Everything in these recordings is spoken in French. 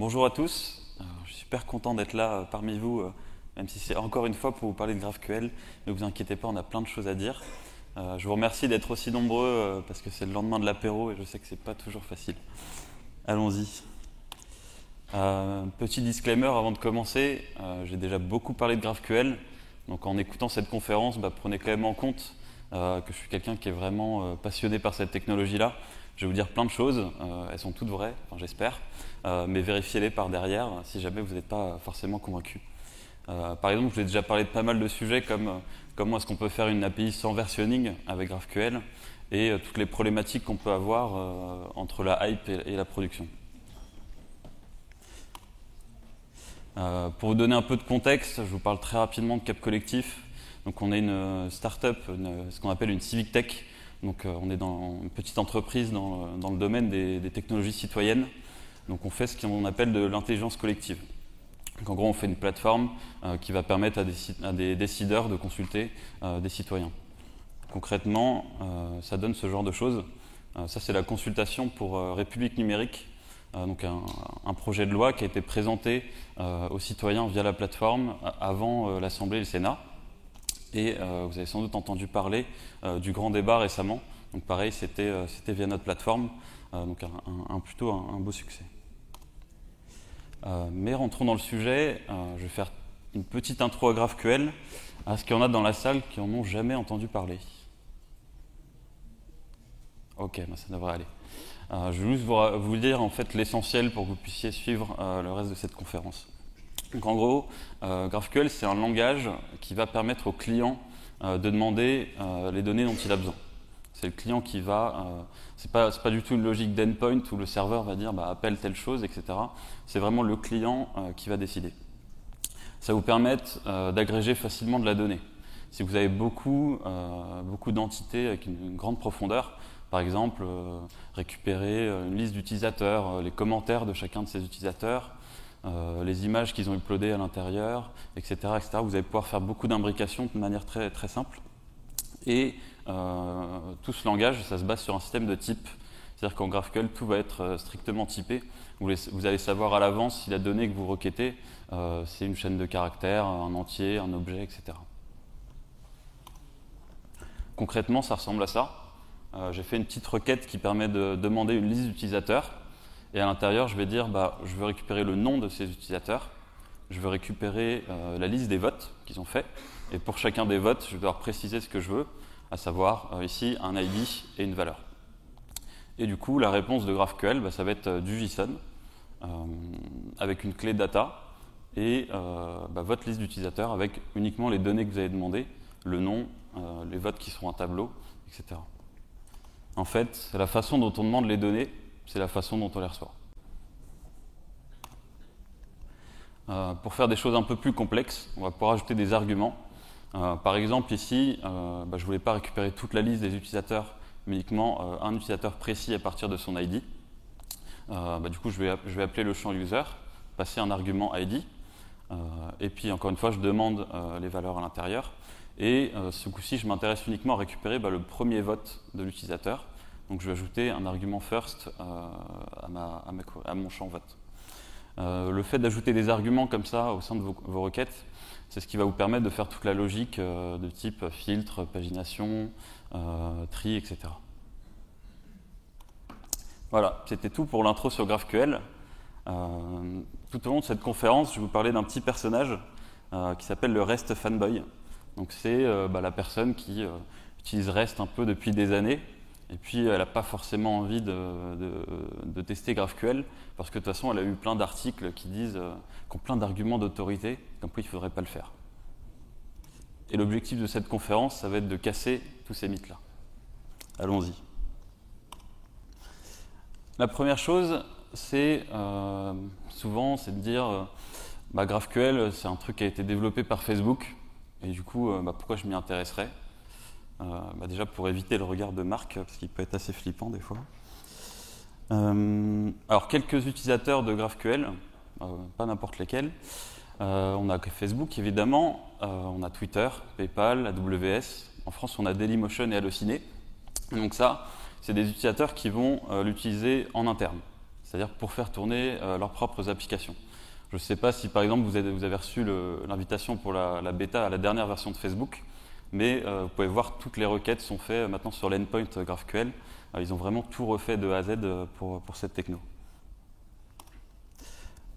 Bonjour à tous, je suis super content d'être là parmi vous, même si c'est encore une fois pour vous parler de GraphQL. Ne vous inquiétez pas, on a plein de choses à dire. Je vous remercie d'être aussi nombreux parce que c'est le lendemain de l'apéro et je sais que c'est pas toujours facile. Allons-y. Petit disclaimer avant de commencer, j'ai déjà beaucoup parlé de GraphQL, donc en écoutant cette conférence, prenez quand même en compte que je suis quelqu'un qui est vraiment passionné par cette technologie-là. Je vais vous dire plein de choses, elles sont toutes vraies, enfin, j'espère, mais vérifiez-les par derrière si jamais vous n'êtes pas forcément convaincu. Par exemple, je vous ai déjà parlé de pas mal de sujets comme comment est-ce qu'on peut faire une API sans versionning avec GraphQL et toutes les problématiques qu'on peut avoir entre la hype et la production. Pour vous donner un peu de contexte, je vous parle très rapidement de Cap Collectif. Donc on est une start-up, ce qu'on appelle une civic tech. Donc on est dans une petite entreprise dans le domaine des technologies citoyennes. Donc on fait ce qu'on appelle de l'intelligence collective. Donc en gros on fait une plateforme qui va permettre à des décideurs de consulter des citoyens. Concrètement, ça donne ce genre de choses. Ça c'est la consultation pour République numérique. Donc un projet de loi qui a été présenté aux citoyens via la plateforme avant l'Assemblée et le Sénat. Et vous avez sans doute entendu parler du grand débat récemment. Donc pareil, c'était via notre plateforme, donc plutôt un beau succès. Mais rentrons dans le sujet. Je vais faire une petite intro à GraphQL. Est-ce qu'il y en a dans la salle qui en ont jamais entendu parler? Ok, ça devrait aller. Je vais juste vous dire en fait l'essentiel pour que vous puissiez suivre le reste de cette conférence. Donc en gros, GraphQL c'est un langage qui va permettre au client de demander les données dont il a besoin. C'est le client qui va, c'est pas du tout une logique d'endpoint où le serveur va dire appelle telle chose, etc. C'est vraiment le client qui va décider. Ça va vous permettre d'agréger facilement de la donnée. Si vous avez beaucoup d'entités avec une grande profondeur, par exemple, récupérer une liste d'utilisateurs, les commentaires de chacun de ces utilisateurs, les images qu'ils ont uploadées à l'intérieur, etc., etc. Vous allez pouvoir faire beaucoup d'imbrications de manière très, très simple. Et tout ce langage, ça se base sur un système de types. C'est-à-dire qu'en GraphQL, tout va être strictement typé. Vous allez savoir à l'avance si la donnée que vous requêtez, c'est une chaîne de caractères, un entier, un objet, etc. Concrètement, ça ressemble à ça. J'ai fait une petite requête qui permet de demander une liste d'utilisateurs. Et à l'intérieur, je vais dire, je veux récupérer le nom de ces utilisateurs. Je veux récupérer la liste des votes qu'ils ont fait. Et pour chacun des votes, je vais devoir préciser ce que je veux, à savoir ici un ID et une valeur. Et du coup, la réponse de GraphQL, ça va être du JSON avec une clé data et votre liste d'utilisateurs avec uniquement les données que vous avez demandées, le nom, les votes qui seront un tableau, etc. En fait, la façon dont on demande les données, c'est la façon dont on les reçoit. Pour faire des choses un peu plus complexes, on va pouvoir ajouter des arguments. Par exemple, ici, je ne voulais pas récupérer toute la liste des utilisateurs, mais uniquement un utilisateur précis à partir de son ID. Du coup, je vais appeler le champ user, passer un argument ID, et puis encore une fois, je demande les valeurs à l'intérieur. Et ce coup-ci, je m'intéresse uniquement à récupérer le premier vote de l'utilisateur. Donc je vais ajouter un argument first à mon champ vote. Le fait d'ajouter des arguments comme ça au sein de vos requêtes, c'est ce qui va vous permettre de faire toute la logique de type filtre, pagination, tri, etc. Voilà, c'était tout pour l'intro sur GraphQL. Tout au long de cette conférence, je vais vous parler d'un petit personnage qui s'appelle le REST fanboy. Donc c'est la personne qui utilise REST un peu depuis des années et puis elle n'a pas forcément envie de tester GraphQL parce que de toute façon elle a eu plein d'articles qui disent qui ont plein d'arguments d'autorité comme quoi il ne faudrait pas le faire. Et l'objectif de cette conférence, ça va être de casser tous ces mythes-là. Allons-y. La première chose, c'est souvent c'est de dire GraphQL c'est un truc qui a été développé par Facebook. Et du coup, pourquoi je m'y intéresserais déjà pour éviter le regard de Marc, parce qu'il peut être assez flippant des fois. Alors, quelques utilisateurs de GraphQL, pas n'importe lesquels. On a Facebook, évidemment. On a Twitter, PayPal, AWS. En France, on a Dailymotion et Allociné. Donc ça, c'est des utilisateurs qui vont l'utiliser en interne. c'est-à-dire pour faire tourner leurs propres applications. Je ne sais pas si par exemple vous avez reçu l'invitation pour la bêta à la dernière version de Facebook, mais vous pouvez voir toutes les requêtes sont faites maintenant sur l'endpoint GraphQL. Ils ont vraiment tout refait de A à Z pour cette techno.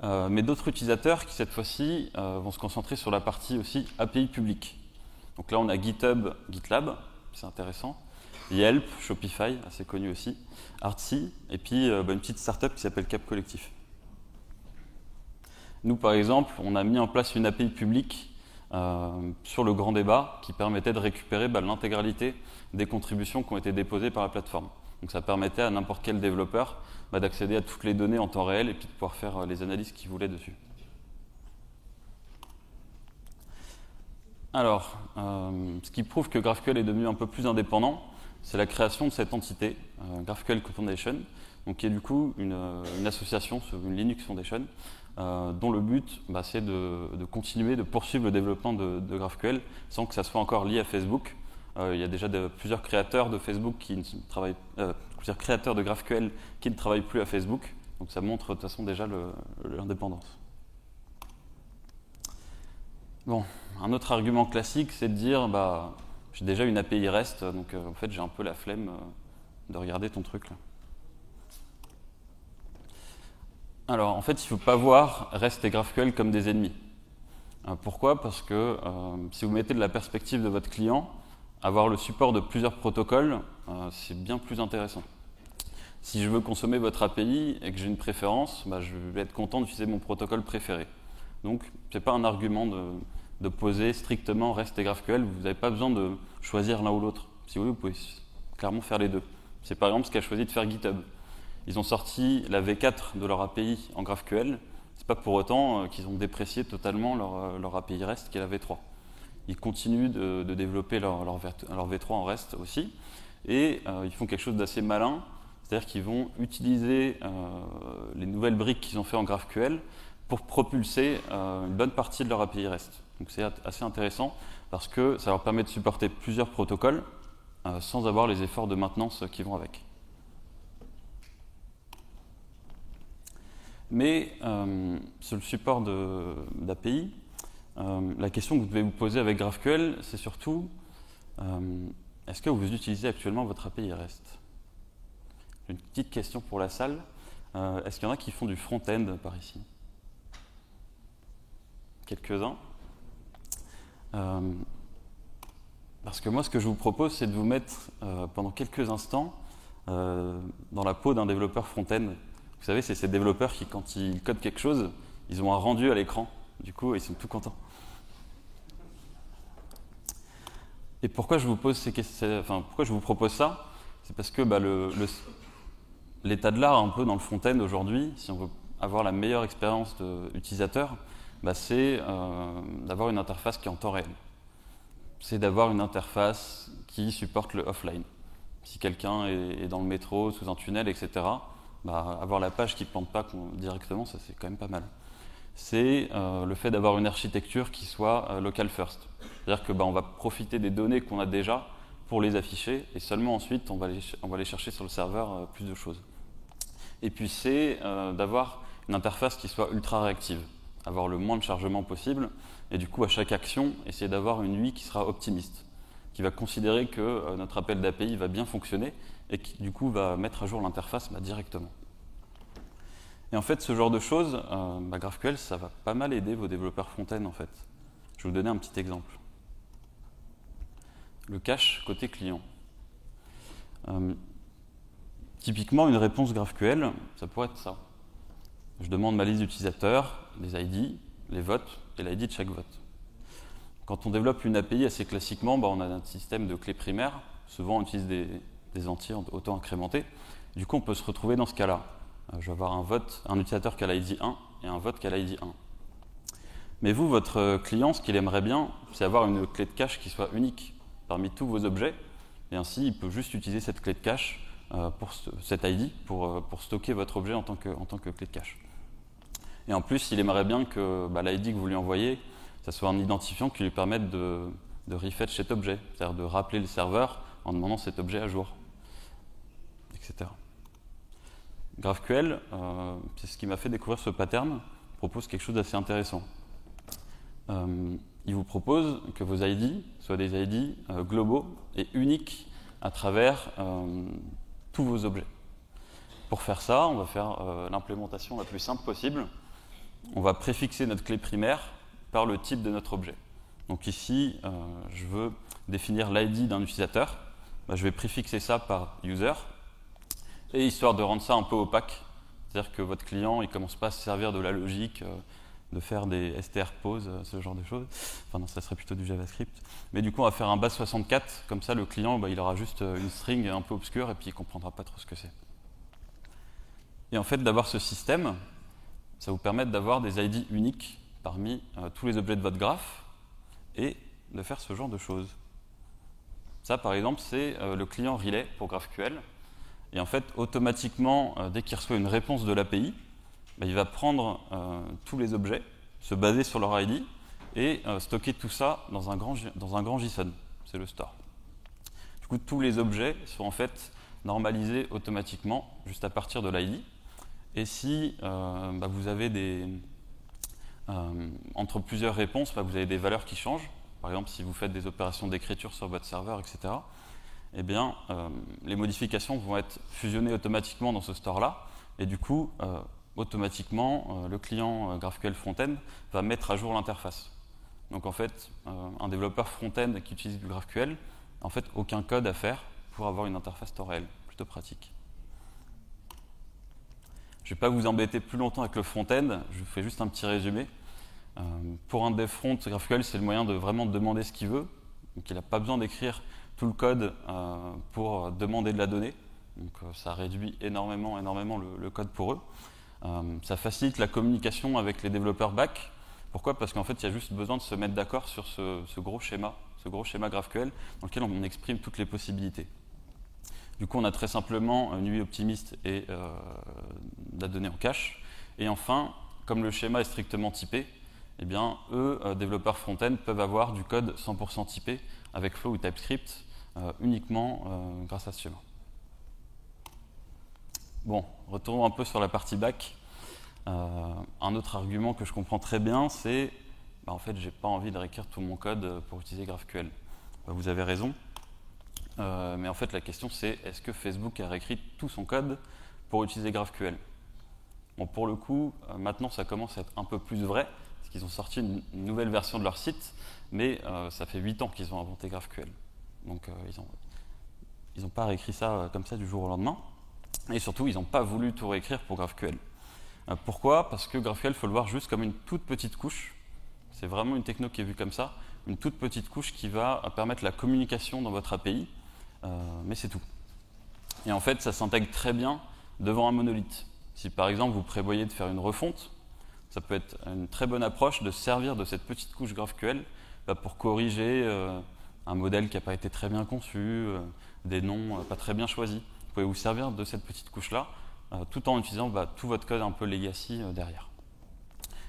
Mais d'autres utilisateurs qui cette fois-ci vont se concentrer sur la partie aussi API publique. Donc là on a GitHub, GitLab, c'est intéressant, Yelp, Shopify, assez connu aussi, Artsy, et puis une petite startup qui s'appelle Cap Collectif. Nous par exemple, on a mis en place une API publique sur le grand débat qui permettait de récupérer l'intégralité des contributions qui ont été déposées par la plateforme. Donc ça permettait à n'importe quel développeur d'accéder à toutes les données en temps réel et puis de pouvoir faire les analyses qu'il voulait dessus. Alors, ce qui prouve que GraphQL est devenu un peu plus indépendant, c'est la création de cette entité, GraphQL Foundation, donc qui est du coup une association, une Linux Foundation, dont le but c'est de continuer, de poursuivre le développement de GraphQL sans que ça soit encore lié à Facebook. Il y a déjà plusieurs créateurs de Facebook qui ne travaillent, plusieurs créateurs de GraphQL qui ne travaillent plus à Facebook, donc ça montre de toute façon déjà l'indépendance. Bon, un autre argument classique, c'est de dire j'ai déjà une API REST, donc en fait j'ai un peu la flemme de regarder ton truc là. Alors en fait il ne faut pas voir REST et GraphQL comme des ennemis. Pourquoi ? Parce que si vous mettez de la perspective de votre client, avoir le support de plusieurs protocoles, c'est bien plus intéressant. Si je veux consommer votre API et que j'ai une préférence, je vais être content d'utiliser mon protocole préféré. Donc ce n'est pas un argument de poser strictement REST et GraphQL, vous n'avez pas besoin de choisir l'un ou l'autre. Si vous voulez, vous pouvez clairement faire les deux. C'est par exemple ce qu'a choisi de faire GitHub. Ils ont sorti la V4 de leur API en GraphQL, c'est pas pour autant qu'ils ont déprécié totalement leur API REST qui est la V3. Ils continuent de développer leur V3 en REST aussi, et ils font quelque chose d'assez malin, c'est-à-dire qu'ils vont utiliser les nouvelles briques qu'ils ont fait en GraphQL pour propulser une bonne partie de leur API REST. Donc c'est assez intéressant parce que ça leur permet de supporter plusieurs protocoles sans avoir les efforts de maintenance qui vont avec. Mais sur le support d'API, la question que vous devez vous poser avec GraphQL, c'est surtout est-ce que vous utilisez actuellement votre API REST ? Une petite question pour la salle. Est-ce qu'il y en a qui font du front-end par ici ? Quelques-uns. Parce que moi, ce que je vous propose, c'est de vous mettre pendant quelques instants dans la peau d'un développeur front-end. Vous savez, c'est ces développeurs qui, quand ils codent quelque chose, ils ont un rendu à l'écran. Du coup, ils sont tout contents. Et pourquoi je vous pose pourquoi je vous propose ça ? C'est parce que l'état de l'art un peu dans le front-end aujourd'hui, si on veut avoir la meilleure expérience utilisateur, c'est d'avoir une interface qui est en temps réel. C'est d'avoir une interface qui supporte le offline. Si quelqu'un est dans le métro, sous un tunnel, etc., avoir la page qui ne plante pas directement, ça c'est quand même pas mal. C'est le fait d'avoir une architecture qui soit local first. C'est-à-dire que on va profiter des données qu'on a déjà pour les afficher et seulement ensuite on va aller chercher sur le serveur plus de choses. Et puis c'est d'avoir une interface qui soit ultra réactive, avoir le moins de chargement possible et du coup à chaque action essayer d'avoir une UI qui sera optimiste, qui va considérer que notre appel d'API va bien fonctionner et qui du coup va mettre à jour l'interface directement. Et en fait, ce genre de choses, GraphQL, ça va pas mal aider vos développeurs front-end en fait. Je vais vous donner un petit exemple. Le cache côté client. Typiquement, une réponse GraphQL, ça pourrait être ça. Je demande ma liste d'utilisateurs, les ID, les votes et l'ID de chaque vote. Quand on développe une API assez classiquement, on a un système de clés primaires. Souvent, on utilise des entiers auto-incrémentés. Du coup, on peut se retrouver dans ce cas-là. Je vais avoir un utilisateur qui a l'ID 1 et un vote qui a l'ID 1. Mais vous, votre client, ce qu'il aimerait bien, c'est avoir une clé de cache qui soit unique parmi tous vos objets. Et ainsi, il peut juste utiliser cette clé de cache, cette ID, pour stocker votre objet en tant que clé de cache. Et en plus, il aimerait bien que l'ID que vous lui envoyez, ça soit un identifiant qui lui permette de refetch cet objet, c'est-à-dire de rappeler le serveur en demandant cet objet à jour, etc. GraphQL, c'est ce qui m'a fait découvrir ce pattern, propose quelque chose d'assez intéressant. Il vous propose que vos ID soient des ID globaux et uniques à travers tous vos objets. Pour faire ça, on va faire l'implémentation la plus simple possible. On va préfixer notre clé primaire par le type de notre objet. Donc ici, je veux définir l'ID d'un utilisateur. Je vais préfixer ça par user. Et histoire de rendre ça un peu opaque, c'est-à-dire que votre client ne commence pas à se servir de la logique, de faire des str pose, ce genre de choses. Enfin non, ça serait plutôt du JavaScript. Mais du coup, on va faire un base 64, comme ça le client, il aura juste une string un peu obscure et puis il ne comprendra pas trop ce que c'est. Et en fait, d'avoir ce système, ça vous permet d'avoir des ID uniques parmi tous les objets de votre graphe et de faire ce genre de choses. Ça, par exemple, c'est le client relay pour GraphQL. Et en fait, automatiquement, dès qu'il reçoit une réponse de l'API, il va prendre tous les objets, se baser sur leur ID et stocker tout ça dans un grand JSON. C'est le store. Du coup, tous les objets sont en fait normalisés automatiquement juste à partir de l'ID. Et si vous avez entre plusieurs réponses, vous avez des valeurs qui changent. Par exemple, si vous faites des opérations d'écriture sur votre serveur, etc., eh bien, les modifications vont être fusionnées automatiquement dans ce store-là. Et du coup, automatiquement, le client GraphQL Frontend va mettre à jour l'interface. Donc en fait, un développeur front-end qui utilise du GraphQL, en fait, aucun code à faire pour avoir une interface temps réel. Plutôt pratique. Je ne vais pas vous embêter plus longtemps avec le front-end, je vous fais juste un petit résumé. Pour un dev front, GraphQL, c'est le moyen de vraiment demander ce qu'il veut. Donc il n'a pas besoin d'écrire tout le code pour demander de la donnée. Donc ça réduit énormément le code pour eux. Ça facilite la communication avec les développeurs back. Pourquoi? Parce qu'en fait, il y a juste besoin de se mettre d'accord sur ce gros schéma GraphQL dans lequel on exprime toutes les possibilités. Du coup, on a très simplement une UI optimiste et de la donnée en cache. Et enfin, comme le schéma est strictement typé, eh bien, eux, développeurs front-end, peuvent avoir du code 100% typé avec Flow ou TypeScript uniquement grâce à ce schéma. Bon, retournons un peu sur la partie back. Un autre argument que je comprends très bien, c'est en fait, j'ai pas envie de réécrire tout mon code pour utiliser GraphQL. Vous avez raison. Mais en fait, la question c'est est-ce que Facebook a réécrit tout son code pour utiliser GraphQL? Bon, pour le coup, maintenant ça commence à être un peu plus vrai, parce qu'ils ont sorti une nouvelle version de leur site, mais ça fait 8 ans qu'ils ont inventé GraphQL. Donc ils n'ont pas réécrit ça comme ça du jour au lendemain. Et surtout, ils n'ont pas voulu tout réécrire pour GraphQL. Pourquoi? Parce que GraphQL, il faut le voir juste comme une toute petite couche. C'est vraiment une techno qui est vue comme ça, une toute petite couche qui va permettre la communication dans votre API, mais c'est tout. Et en fait, ça s'intègre très bien devant un monolithe. Si par exemple vous prévoyez de faire une refonte, ça peut être une très bonne approche de servir de cette petite couche GraphQL pour corriger un modèle qui n'a pas été très bien conçu, des noms pas très bien choisis. Vous pouvez vous servir de cette petite couche-là tout en utilisant tout votre code un peu legacy derrière.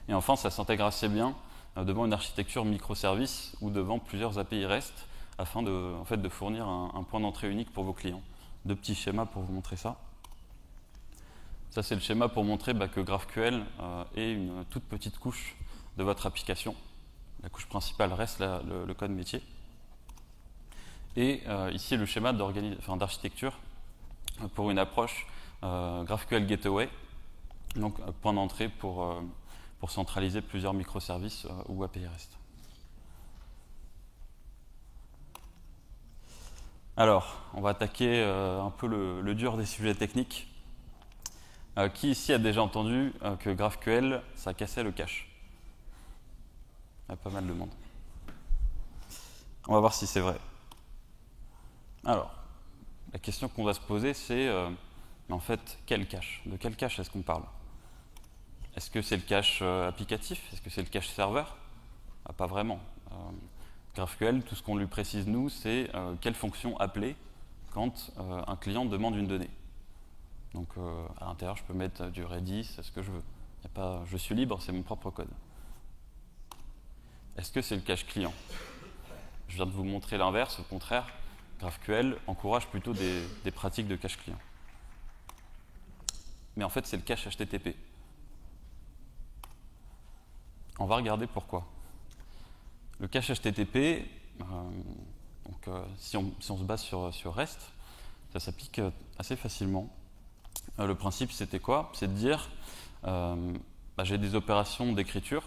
Et enfin, ça s'intègre assez bien devant une architecture microservice ou devant plusieurs API REST afin de fournir un point d'entrée unique pour vos clients. Deux petits schémas pour vous montrer ça. Ça, c'est le schéma pour montrer que GraphQL est une toute petite couche de votre application. La couche principale reste le code métier. Et ici, le schéma d'architecture pour une approche GraphQL Gateway, donc point d'entrée pour centraliser plusieurs microservices ou API REST. Alors, on va attaquer un peu le dur des sujets techniques. Qui ici a déjà entendu que GraphQL, ça cassait le cache? Il y a pas mal de monde. On va voir si c'est vrai. Alors, la question qu'on va se poser, c'est en fait, quel cache? De quel cache est-ce qu'on parle? Est-ce que c'est le cache applicatif? Est-ce que c'est le cache serveur? Pas vraiment. GraphQL, tout ce qu'on lui précise, nous, c'est quelle fonction appeler quand un client demande une donnée. Donc à l'intérieur, je peux mettre du Redis, ce que je veux. Je suis libre, c'est mon propre code. Est-ce que c'est le cache client? Je viens de vous montrer l'inverse, au contraire, GraphQL encourage plutôt des pratiques de cache client. mais en fait c'est le cache HTTP. On va regarder pourquoi. Le cache HTTP, si on se base sur REST, ça s'applique assez facilement. Le principe, c'était quoi? C'est de dire, j'ai des opérations d'écriture,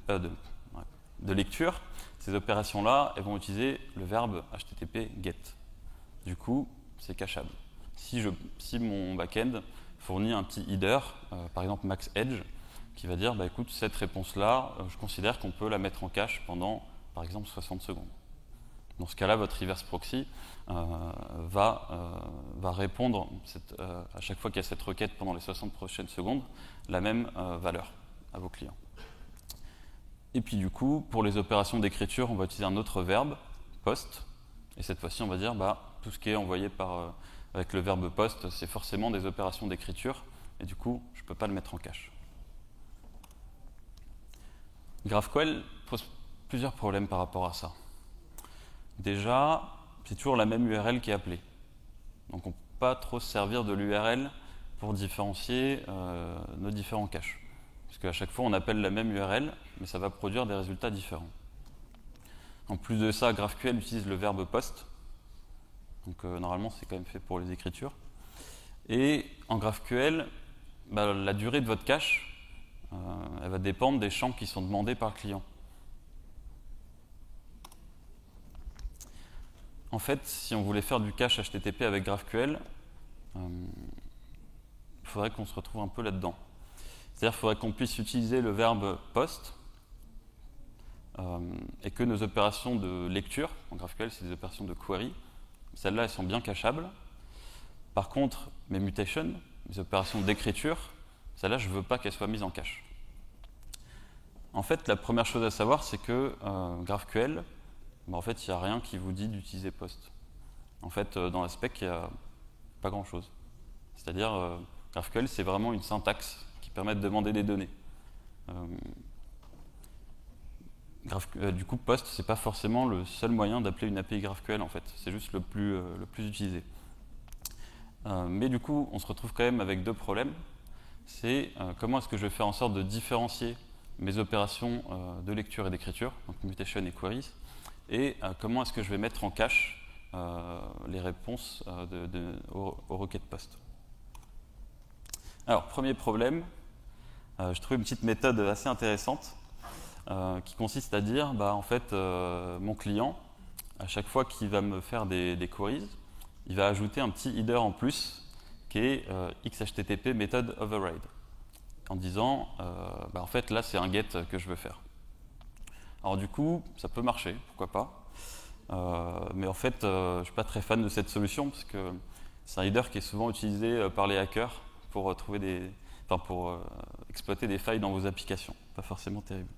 de lecture. Ces opérations-là, elles vont utiliser le verbe HTTP GET. Du coup, c'est cacheable. Si mon backend fournit un petit header, par exemple max edge, qui va dire, écoute, cette réponse-là, je considère qu'on peut la mettre en cache pendant, par exemple, 60 secondes. Dans ce cas-là, votre reverse proxy va répondre à chaque fois qu'il y a cette requête pendant les 60 prochaines secondes, la même valeur à vos clients. Et puis du coup, pour les opérations d'écriture, on va utiliser un autre verbe, post. Et cette fois-ci, on va dire, tout ce qui est envoyé avec le verbe post, c'est forcément des opérations d'écriture. Et du coup, je ne peux pas le mettre en cache. GraphQL pose plusieurs problèmes par rapport à ça. Déjà, c'est toujours la même URL qui est appelée. Donc on ne peut pas trop se servir de l'URL pour différencier nos différents caches. Parce qu'à chaque fois, on appelle la même URL, mais ça va produire des résultats différents. En plus de ça, GraphQL utilise le verbe post. Donc normalement, c'est quand même fait pour les écritures. Et en GraphQL, la durée de votre cache, elle va dépendre des champs qui sont demandés par le client. En fait, si on voulait faire du cache HTTP avec GraphQL, il faudrait qu'on se retrouve un peu là-dedans. C'est-à-dire qu'il faudrait qu'on puisse utiliser le verbe post et que nos opérations de lecture, en GraphQL, c'est des opérations de query, celles-là, elles sont bien cachables. Par contre, mes mutations, mes opérations d'écriture, celles-là, je ne veux pas qu'elles soient mises en cache. En fait, la première chose à savoir, c'est que GraphQL, en fait, il n'y a rien qui vous dit d'utiliser post. En fait, dans la spec, il n'y a pas grand-chose. C'est-à-dire, GraphQL, c'est vraiment une syntaxe qui permet de demander des données. Du coup, post, c'est pas forcément le seul moyen d'appeler une API GraphQL, en fait. C'est juste le plus utilisé. Mais du coup, on se retrouve quand même avec deux problèmes. C'est comment est-ce que je vais faire en sorte de différencier mes opérations de lecture et d'écriture, donc mutation et queries, et comment est-ce que je vais mettre en cache les réponses aux requêtes post. Alors, premier problème, je trouve une petite méthode assez intéressante qui consiste à dire, en fait, mon client, à chaque fois qu'il va me faire des queries, il va ajouter un petit header en plus qui est XHTTP method override, en disant, en fait, là, c'est un get que je veux faire. Alors du coup, ça peut marcher, pourquoi pas. Mais en fait, je ne suis pas très fan de cette solution parce que c'est un header qui est souvent utilisé par les hackers pour exploiter des failles dans vos applications. Pas forcément terrible.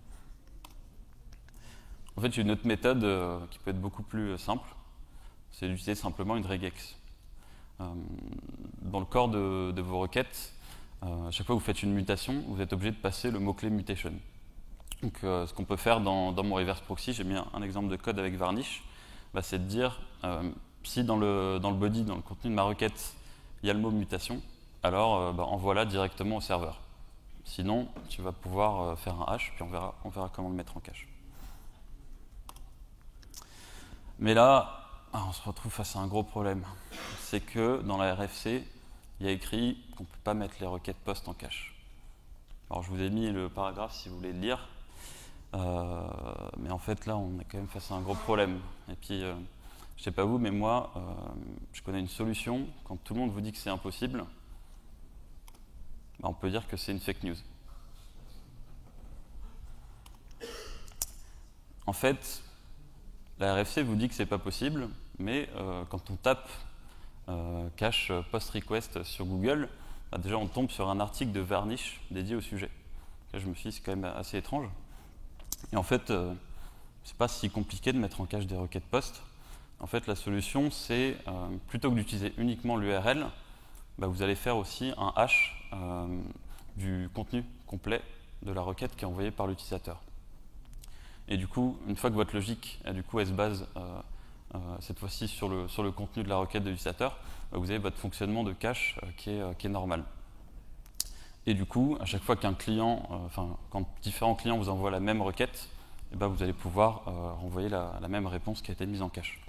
En fait, j'ai une autre méthode qui peut être beaucoup plus simple. C'est d'utiliser simplement une regex. Dans le corps de vos requêtes, à chaque fois que vous faites une mutation, vous êtes obligé de passer le mot-clé mutation. Donc, ce qu'on peut faire dans mon reverse proxy, j'ai mis un exemple de code avec Varnish, c'est de dire si dans le body, dans le contenu de ma requête, il y a le mot mutation, alors envoie-la directement au serveur. Sinon, tu vas pouvoir faire un hash, puis on verra comment le mettre en cache. Mais là, on se retrouve face à un gros problème. C'est que dans la RFC, il y a écrit qu'on ne peut pas mettre les requêtes post en cache. Alors je vous ai mis le paragraphe si vous voulez le lire. Mais en fait là on est quand même face à un gros problème. Et puis je ne sais pas vous, mais moi je connais une solution. Quand tout le monde vous dit que c'est impossible, on peut dire que c'est une fake news. En fait, la RFC vous dit que c'est pas possible, mais quand on tape cache post request sur Google, déjà on tombe sur un article de Varnish dédié au sujet. Là, je me suis dit c'est quand même assez étrange. Et en fait, c'est pas si compliqué de mettre en cache des requêtes post. En fait, la solution, c'est plutôt que d'utiliser uniquement l'URL, vous allez faire aussi un hash du contenu complet de la requête qui est envoyée par l'utilisateur. Et du coup, une fois que votre logique, elle se base cette fois-ci sur le contenu de la requête de l'utilisateur, vous avez votre fonctionnement de cache qui est normal. Et du coup, à chaque fois qu'un client, quand différents clients vous envoient la même requête, eh ben, vous allez pouvoir renvoyer la même réponse qui a été mise en cache.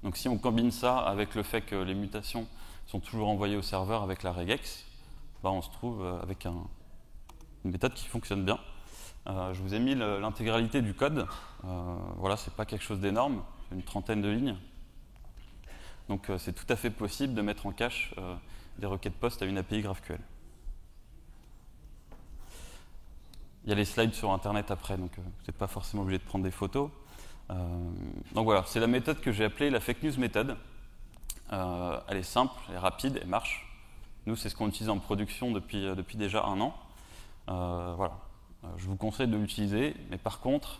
Donc si on combine ça avec le fait que les mutations sont toujours envoyées au serveur avec la regex, ben, on se trouve avec une méthode qui fonctionne bien. Je vous ai mis l'intégralité du code. Voilà, c'est pas quelque chose d'énorme, une trentaine de lignes. Donc c'est tout à fait possible de mettre en cache des requêtes POST à une API GraphQL. Il y a les slides sur Internet après, donc vous n'êtes pas forcément obligé de prendre des photos. Donc voilà, c'est la méthode que j'ai appelée la fake news méthode. Elle est simple, elle est rapide, elle marche. Nous, c'est ce qu'on utilise en production depuis déjà 1 an. Voilà. Je vous conseille de l'utiliser, mais par contre,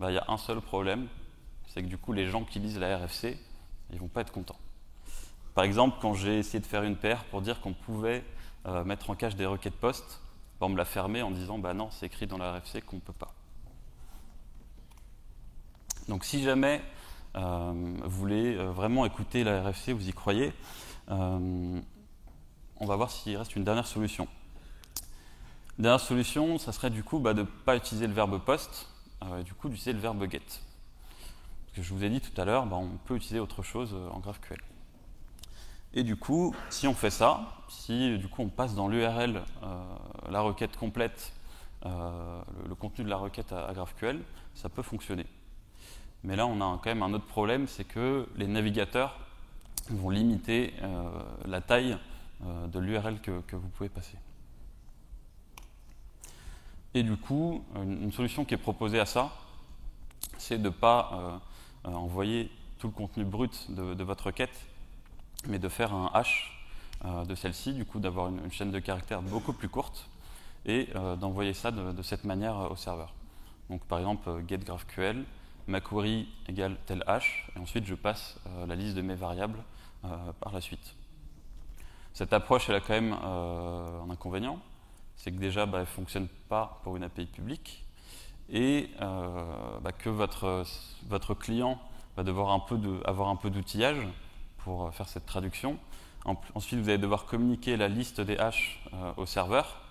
il y a un seul problème, c'est que du coup, les gens qui lisent la RFC, ils ne vont pas être contents. Par exemple, quand j'ai essayé de faire une PR pour dire qu'on pouvait mettre en cache des requêtes POST, on me l'a fermé en disant bah non, c'est écrit dans la RFC qu'on ne peut pas. Donc si jamais vous voulez vraiment écouter la RFC, vous y croyez, on va voir s'il reste une dernière solution. La dernière solution, ça serait du coup de ne pas utiliser le verbe post, du coup d'utiliser le verbe get. Parce que je vous ai dit tout à l'heure, on peut utiliser autre chose en GraphQL. Et du coup, si on fait ça, si du coup on passe dans l'URL la requête complète, le contenu de la requête à GraphQL, ça peut fonctionner. Mais là, on a quand même un autre problème, c'est que les navigateurs vont limiter la taille de l'URL que vous pouvez passer. Et du coup, une solution qui est proposée à ça, c'est de ne pas envoyer tout le contenu brut de votre requête, mais de faire un hash de celle-ci, du coup d'avoir une chaîne de caractères beaucoup plus courte, et d'envoyer ça de cette manière au serveur. Donc par exemple, get GraphQL, ma query égale tel hash, et ensuite je passe la liste de mes variables par la suite. Cette approche, elle a quand même un inconvénient, c'est que déjà, elle ne fonctionne pas pour une API publique, et que votre client va devoir avoir un peu d'outillage pour faire cette traduction. Ensuite, vous allez devoir communiquer la liste des hashes au serveur,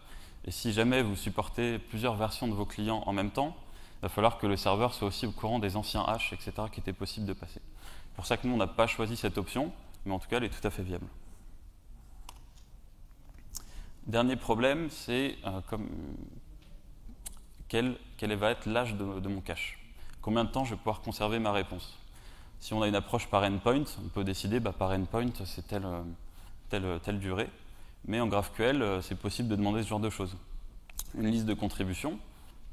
et si jamais vous supportez plusieurs versions de vos clients en même temps, il va falloir que le serveur soit aussi au courant des anciens hashes, etc., qui étaient possibles de passer. C'est pour ça que nous, on n'a pas choisi cette option, mais en tout cas, elle est tout à fait viable. Dernier problème, c'est quel va être l'âge de mon cache. Combien de temps je vais pouvoir conserver ma réponse. Si on a une approche par endpoint, on peut décider par endpoint, c'est telle durée. Mais en GraphQL, c'est possible de demander ce genre de choses. Une liste de contributions,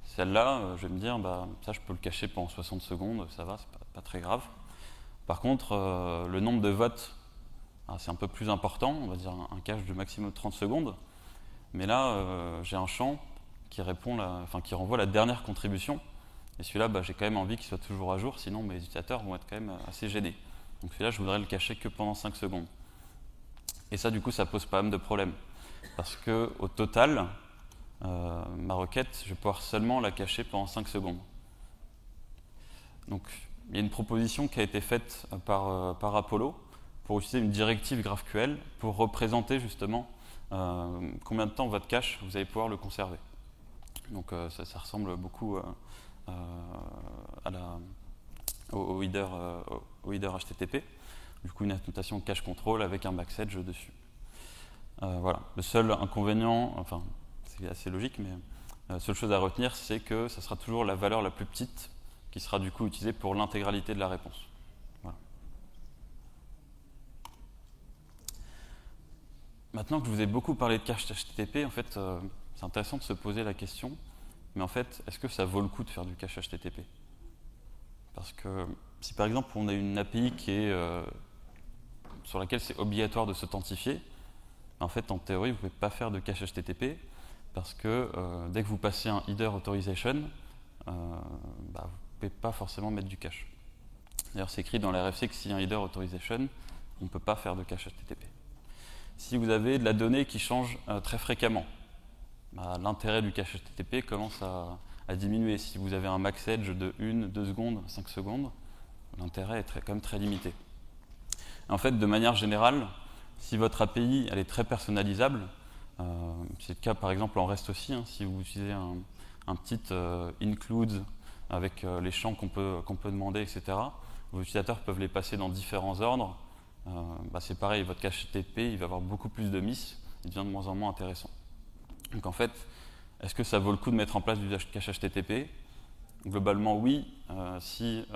celle-là, je vais me dire, ça je peux le cacher pendant 60 secondes, ça va, c'est pas très grave. Par contre, le nombre de votes, c'est un peu plus important, on va dire un cache de maximum 30 secondes. Mais là, j'ai un champ qui renvoie la dernière contribution. Et celui-là, j'ai quand même envie qu'il soit toujours à jour, sinon mes utilisateurs vont être quand même assez gênés. Donc celui-là, je voudrais le cacher que pendant 5 secondes. Et ça, du coup, ça pose pas mal de problèmes. Parce qu'au total, ma requête, je vais pouvoir seulement la cacher pendant 5 secondes. Donc, il y a une proposition qui a été faite par Apollo pour utiliser une directive GraphQL pour représenter justement combien de temps votre cache, vous allez pouvoir le conserver. Donc ça ressemble beaucoup au header HTTP. Du coup, une annotation cache control avec un backsedge dessus. Voilà. Le seul inconvénient, c'est assez logique, mais la seule chose à retenir, c'est que ça sera toujours la valeur la plus petite qui sera du coup utilisée pour l'intégralité de la réponse. Voilà. Maintenant que je vous ai beaucoup parlé de cache HTTP, en fait, c'est intéressant de se poser la question, mais en fait, est-ce que ça vaut le coup de faire du cache HTTP? Parce que si par exemple on a une API qui est sur laquelle c'est obligatoire de s'authentifier, en fait, en théorie, vous ne pouvez pas faire de cache HTTP parce que dès que vous passez un header authorization, vous ne pouvez pas forcément mettre du cache. D'ailleurs, c'est écrit dans la RFC que s'il y a un header authorization, on ne peut pas faire de cache HTTP. Si vous avez de la donnée qui change très fréquemment, l'intérêt du cache HTTP commence à diminuer. Si vous avez un max edge de 1, 2 secondes, 5 secondes, l'intérêt est quand même très limité. En fait, de manière générale, si votre API elle est très personnalisable, C'est le cas par exemple en REST aussi, hein, si vous utilisez un petit include avec les champs qu'on peut demander, etc. Vos utilisateurs peuvent les passer dans différents ordres. C'est pareil, votre cache HTTP il va avoir beaucoup plus de miss, il devient de moins en moins intéressant. Donc en fait, est-ce que ça vaut le coup de mettre en place du cache HTTP? Globalement oui, si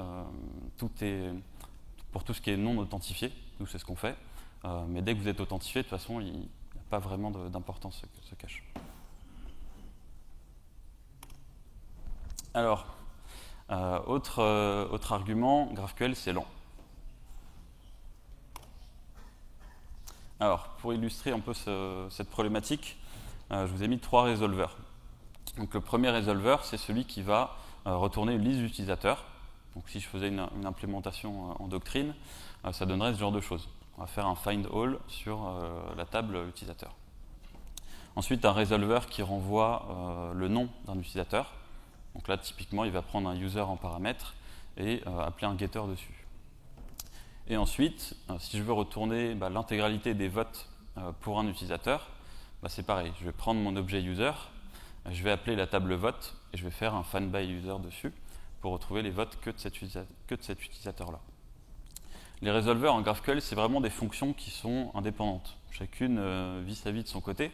pour tout ce qui est non authentifié, nous c'est ce qu'on fait, mais dès que vous êtes authentifié, de toute façon il n'y a pas vraiment d'importance ce cache. Alors, autre argument, GraphQL c'est lent. Alors, pour illustrer un peu cette problématique, je vous ai mis 3 résolveurs. Donc, le premier résolveur, c'est celui qui va retourner une liste d'utilisateurs. Donc, si je faisais une implémentation en doctrine, ça donnerait ce genre de choses. On va faire un find all sur la table utilisateur. Ensuite, un résolveur qui renvoie le nom d'un utilisateur. Donc là, typiquement, il va prendre un user en paramètre et appeler un getter dessus. Et ensuite, si je veux retourner l'intégralité des votes pour un utilisateur, c'est pareil. Je vais prendre mon objet user, je vais appeler la table vote et je vais faire un find by user dessus pour retrouver les votes que de cet utilisateur-là. Les résolveurs en GraphQL, c'est vraiment des fonctions qui sont indépendantes. Chacune vit sa vie de son côté et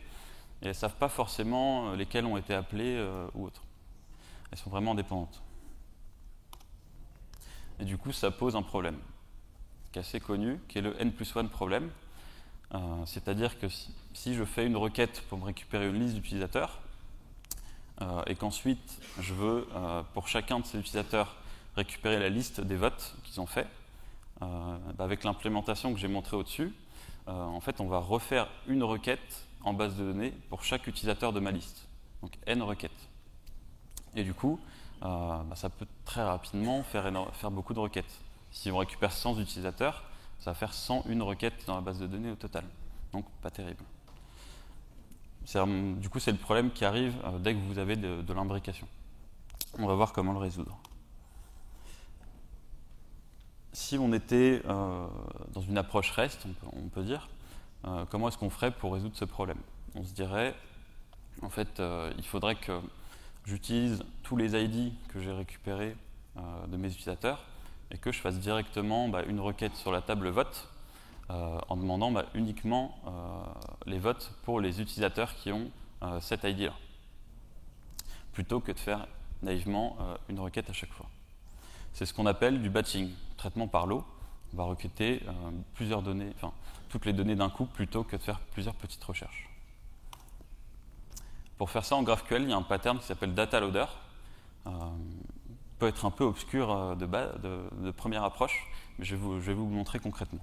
elles ne savent pas forcément lesquelles ont été appelées ou autres. Elles sont vraiment indépendantes. Et du coup, ça pose un problème qui est assez connu, qui est le N+1 problème. C'est-à-dire que si je fais une requête pour me récupérer une liste d'utilisateurs, et qu'ensuite je veux, pour chacun de ces utilisateurs, récupérer la liste des votes qu'ils ont fait, avec l'implémentation que j'ai montrée au-dessus, en fait, on va refaire une requête en base de données pour chaque utilisateur de ma liste. Donc N requêtes. Et du coup, ça peut très rapidement faire beaucoup de requêtes. Si on récupère 100 utilisateurs, ça va faire 101 requêtes dans la base de données au total. Donc, pas terrible. Du coup, c'est le problème qui arrive dès que vous avez de l'imbrication. On va voir comment le résoudre. Si on était dans une approche REST, on peut dire, comment est-ce qu'on ferait pour résoudre ce problème? On se dirait, en fait, il faudrait que j'utilise tous les ID que j'ai récupérés de mes utilisateurs et que je fasse directement une requête sur la table vote en demandant uniquement les votes pour les utilisateurs qui ont cette ID-là, plutôt que de faire naïvement une requête à chaque fois. C'est ce qu'on appelle du batching, traitement par lot. On va requêter plusieurs données, toutes les données d'un coup, plutôt que de faire plusieurs petites recherches. Pour faire ça en GraphQL, il y a un pattern qui s'appelle data loader. Peut être un peu obscur de première approche, mais je vais vous le montrer concrètement.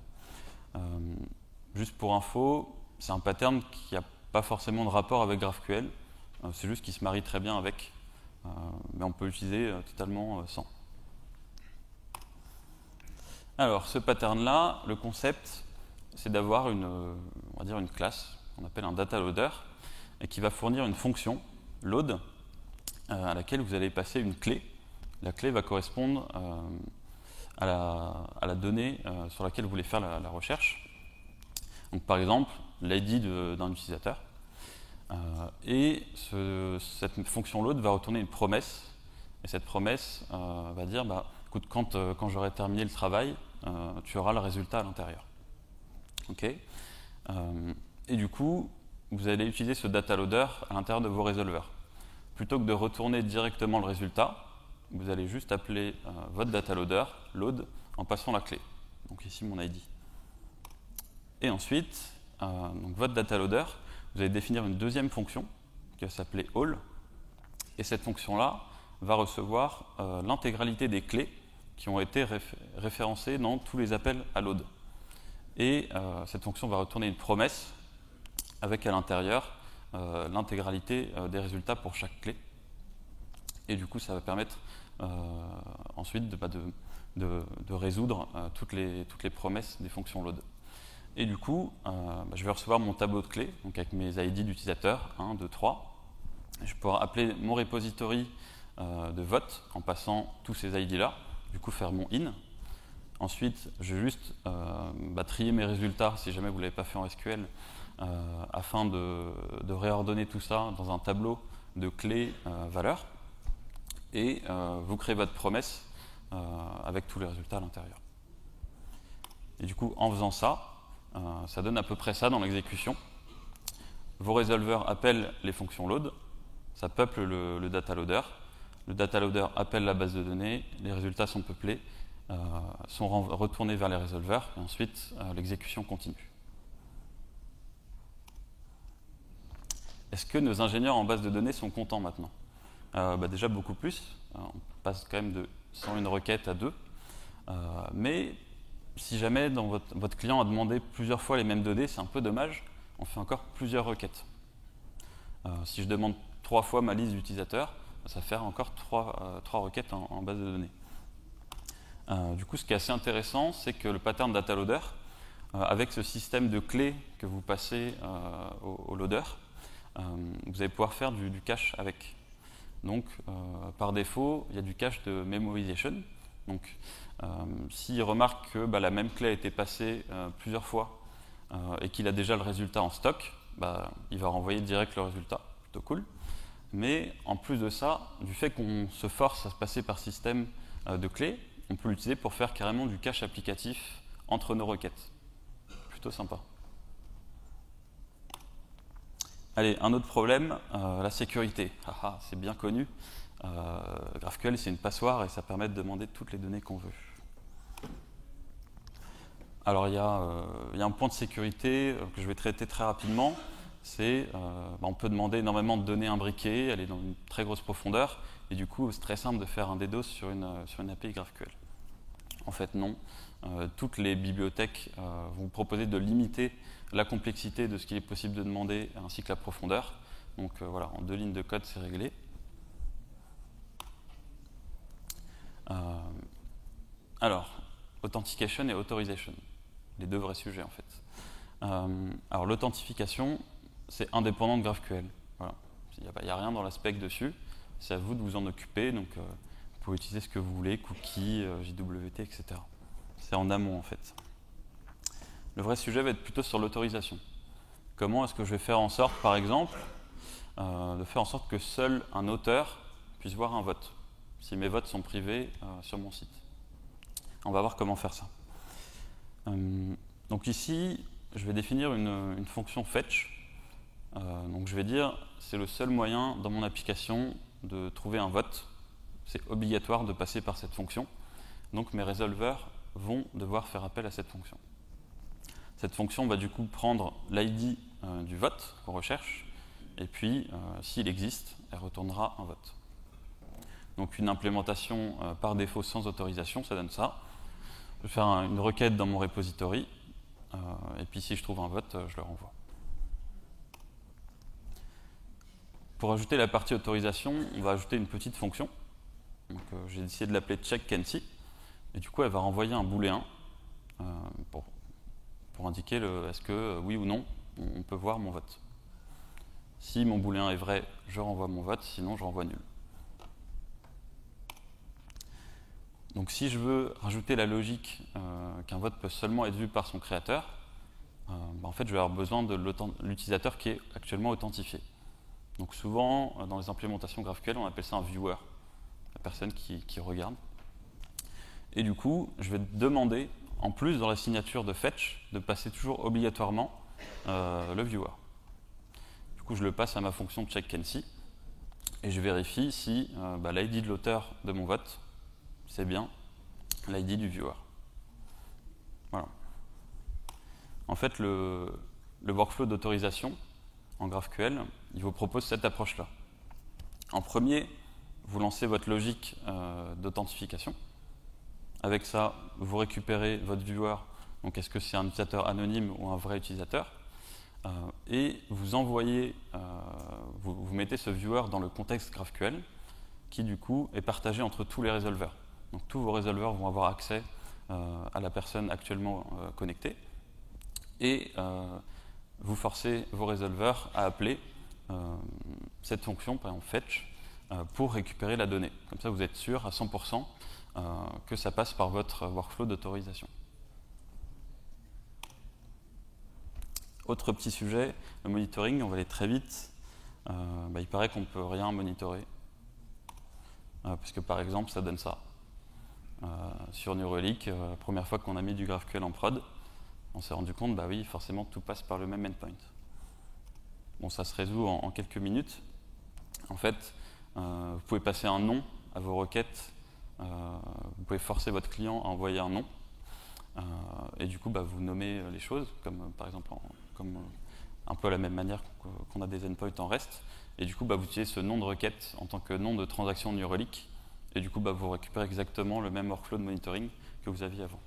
Juste pour info, c'est un pattern qui n'a pas forcément de rapport avec GraphQL, c'est juste qu'il se marie très bien avec, mais on peut l'utiliser totalement sans. Alors, ce pattern-là, le concept, c'est d'avoir on va dire une classe qu'on appelle un data loader, et qui va fournir une fonction, load, à laquelle vous allez passer une clé. La clé va correspondre à la donnée sur laquelle vous voulez faire la recherche. Donc, par exemple, l'ID d'un utilisateur. Et cette fonction load va retourner une promesse. Et cette promesse va dire, écoute, quand j'aurai terminé le travail, tu auras le résultat à l'intérieur. Okay. Et du coup, vous allez utiliser ce data loader à l'intérieur de vos résolveurs. Plutôt que de retourner directement le résultat, vous allez juste appeler votre data loader, load, en passant la clé. Donc ici mon ID. Et ensuite, donc votre data loader, vous allez définir une deuxième fonction qui va s'appeler all. Et cette fonction-là va recevoir l'intégralité des clés qui ont été référencées dans tous les appels à load. Et cette fonction va retourner une promesse avec à l'intérieur l'intégralité des résultats pour chaque clé. Et du coup, ça va permettre ensuite de résoudre toutes les promesses des fonctions load. Et du coup, je vais recevoir mon tableau de clés, donc avec mes ID d'utilisateurs, 1, 2, 3. Je vais pouvoir appeler mon repository de vote en passant tous ces ID-là, du coup faire mon in. Ensuite, je vais juste trier mes résultats, si jamais vous ne l'avez pas fait en SQL, afin de réordonner tout ça dans un tableau de clés valeurs. Et vous créez votre promesse avec tous les résultats à l'intérieur. Et du coup, en faisant ça, ça donne à peu près ça dans l'exécution. Vos résolveurs appellent les fonctions load, ça peuple le data loader. Le data loader appelle la base de données, les résultats sont peuplés, sont retournés vers les résolveurs, et ensuite l'exécution continue. Est-ce que nos ingénieurs en base de données sont contents maintenant? Déjà beaucoup plus. On passe quand même de 101 requêtes à 2. Mais si jamais votre client a demandé plusieurs fois les mêmes données, c'est un peu dommage. On fait encore plusieurs requêtes. Si je demande 3 fois ma liste d'utilisateurs, ça fait encore 3 requêtes en base de données. Du coup, ce qui est assez intéressant, c'est que le pattern data loader, avec ce système de clés que vous passez au loader, vous allez pouvoir faire du cache avec. Donc, par défaut, il y a du cache de memorization. Donc, s'il remarque que la même clé a été passée plusieurs fois et qu'il a déjà le résultat en stock, il va renvoyer direct le résultat. Plutôt cool. Mais en plus de ça, du fait qu'on se force à se passer par système de clés, on peut l'utiliser pour faire carrément du cache applicatif entre nos requêtes. Plutôt sympa. Allez, un autre problème, la sécurité. C'est bien connu. GraphQL, c'est une passoire et ça permet de demander toutes les données qu'on veut. Alors, il y a un point de sécurité que je vais traiter très rapidement. C'est on peut demander énormément de données imbriquées, elle est dans une très grosse profondeur, et du coup, c'est très simple de faire un DDoS sur une API GraphQL. En fait, non. Toutes les bibliothèques vont proposer de limiter la complexité de ce qu'il est possible de demander, ainsi que la profondeur. Donc voilà, en 2 lignes de code, c'est réglé. Alors, authentication et authorization, les 2 vrais sujets en fait. Alors l'authentification, c'est indépendant de GraphQL. Voilà. Il n'y a rien dans l'aspect dessus, c'est à vous de vous en occuper. Donc vous pouvez utiliser ce que vous voulez, cookies, JWT, etc. C'est en amont en fait. Le vrai sujet va être plutôt sur l'autorisation. Comment est-ce que je vais faire en sorte, par exemple, de faire en sorte que seul un auteur puisse voir un vote, si mes votes sont privés sur mon site. On va voir comment faire ça. Donc ici, je vais définir une fonction fetch. Donc je vais dire, c'est le seul moyen dans mon application de trouver un vote. C'est obligatoire de passer par cette fonction. Donc mes résolveurs vont devoir faire appel à cette fonction. Cette fonction va du coup prendre l'ID du vote qu'on recherche, et puis, s'il existe, elle retournera un vote. Donc une implémentation par défaut sans autorisation, ça donne ça. Je vais faire une requête dans mon repository, et puis si je trouve un vote, je le renvoie. Pour ajouter la partie autorisation, on va ajouter une petite fonction. J'ai décidé de l'appeler check_can_see, et du coup elle va renvoyer un booléen pour indiquer est-ce que oui ou non on peut voir mon vote. Si mon booléen est vrai, je renvoie mon vote, sinon je renvoie nul. Donc si je veux rajouter la logique qu'un vote peut seulement être vu par son créateur, en fait je vais avoir besoin de l'utilisateur qui est actuellement authentifié. Donc souvent dans les implémentations GraphQL, on appelle ça un viewer, la personne qui regarde. Et du coup, je vais demander, en plus dans la signature de fetch, de passer toujours obligatoirement le viewer. Du coup, je le passe à ma fonction check_can_see et je vérifie si l'ID de l'auteur de mon vote, c'est bien l'ID du viewer. Voilà. En fait, le workflow d'autorisation en GraphQL, il vous propose cette approche-là. En premier, vous lancez votre logique d'authentification. Avec ça, vous récupérez votre viewer. Donc, est-ce que c'est un utilisateur anonyme ou un vrai utilisateur? Et vous envoyez, vous mettez ce viewer dans le contexte GraphQL, qui du coup est partagé entre tous les résolveurs. Donc, tous vos résolveurs vont avoir accès à la personne actuellement connectée. Et vous forcez vos résolveurs à appeler cette fonction, par exemple fetch, pour récupérer la donnée. Comme ça, vous êtes sûr à 100% que ça passe par votre workflow d'autorisation. Autre petit sujet, le monitoring, on va aller très vite. Il paraît qu'on ne peut rien monitorer. Parce que par exemple, ça donne ça. Sur New Relic, première fois qu'on a mis du GraphQL en prod, on s'est rendu compte, oui, forcément, tout passe par le même endpoint. Bon, ça se résout en quelques minutes. En fait, vous pouvez passer un nom à vos requêtes. Vous pouvez forcer votre client à envoyer un nom. Et du coup, vous nommez les choses, comme par exemple, un peu à la même manière qu'on a des endpoints en REST. Et du coup, vous utilisez ce nom de requête en tant que nom de transaction New Relic. Et du coup, vous récupérez exactement le même workflow de monitoring que vous aviez avant.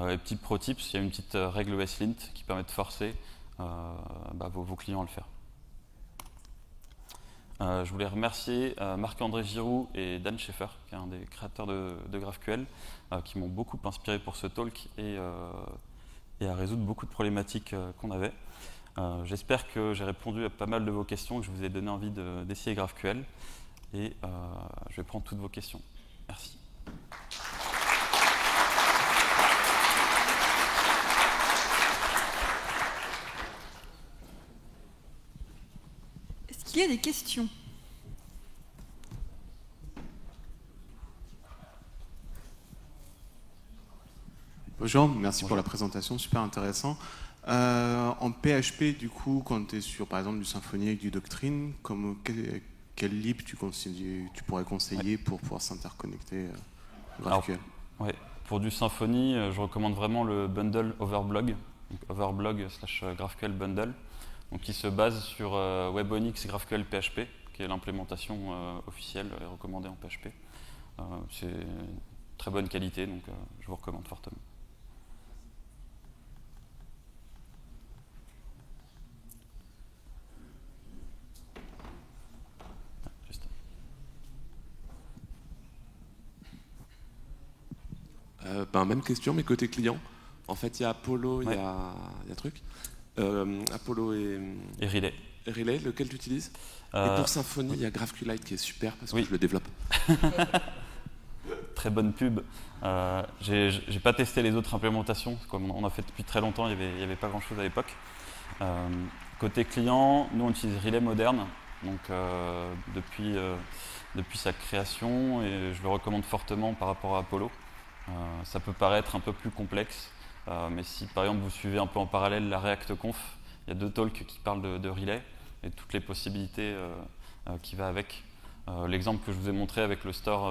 Et petit pro tips, il y a une petite règle OSLint qui permet de forcer vos clients à le faire. Je voulais remercier Marc-André Giroux et Dan Schaeffer, qui est un des créateurs de GraphQL, qui m'ont beaucoup inspiré pour ce talk et à résoudre beaucoup de problématiques qu'on avait. J'espère que j'ai répondu à pas mal de vos questions, que je vous ai donné envie d'essayer GraphQL. Et je vais prendre toutes vos questions. Merci. Est-ce qu'il y a des questions? Bonjour, merci pour la présentation, super intéressant. En PHP, du coup, quand tu es sur, par exemple, du Symfony avec du Doctrine, quel lib tu pourrais conseiller pour pouvoir s'interconnecter GraphQL? Pour du Symfony, je recommande vraiment le bundle Overblog, overblog/GraphQL bundle, donc qui se base sur WebOnix GraphQL PHP, qui est l'implémentation officielle et recommandée en PHP. C'est très bonne qualité, donc je vous recommande fortement. Même question, mais côté client. En fait, il y a Apollo, il y a truc. Apollo et Relay. Relay, lequel tu utilises? Et pour Symfony, il y a GraphQLite qui est super parce que je le développe. Très bonne pub. J'ai pas testé les autres implémentations, comme on a fait depuis très longtemps, il n'y avait pas grand chose à l'époque. Côté client, nous on utilise Relay moderne, donc depuis sa création, et je le recommande fortement par rapport à Apollo. Ça peut paraître un peu plus complexe, mais si par exemple vous suivez un peu en parallèle la ReactConf, il y a 2 talks qui parlent de Relay et toutes les possibilités qui va avec. L'exemple que je vous ai montré avec le store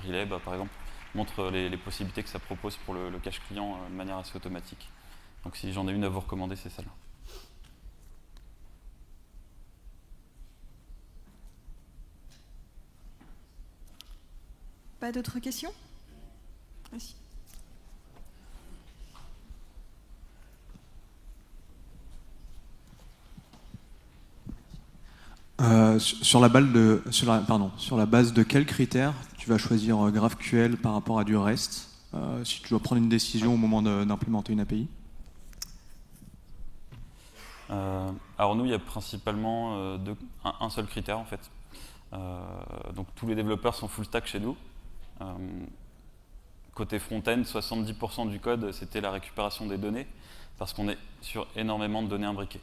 Relay, par exemple, montre les possibilités que ça propose pour le cache client de manière assez automatique. Donc si j'en ai une à vous recommander, c'est celle-là. Pas d'autres questions? Merci. Sur la base de quels critères tu vas choisir GraphQL par rapport à du REST si tu dois prendre une décision au moment d'implémenter une API? Alors nous, il y a principalement un seul critère en fait. Donc tous les développeurs sont full stack chez nous. Côté front-end, 70% du code, c'était la récupération des données, parce qu'on est sur énormément de données imbriquées.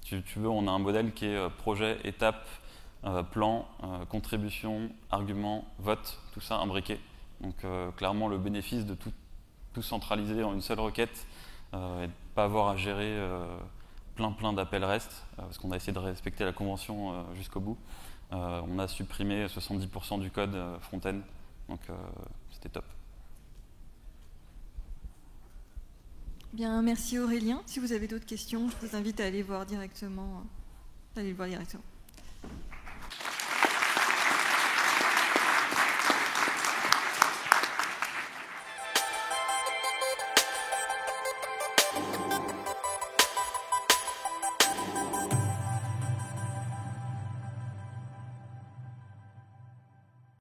Si tu veux, on a un modèle qui est projet, étape, plan, contribution, argument, vote, tout ça imbriqué. Donc clairement, le bénéfice de tout centraliser en une seule requête et de ne pas avoir à gérer plein d'appels REST, parce qu'on a essayé de respecter la convention jusqu'au bout. On a supprimé 70% du code front-end, donc c'était top. Bien, merci Aurélien. Si vous avez d'autres questions, je vous invite à aller le voir directement.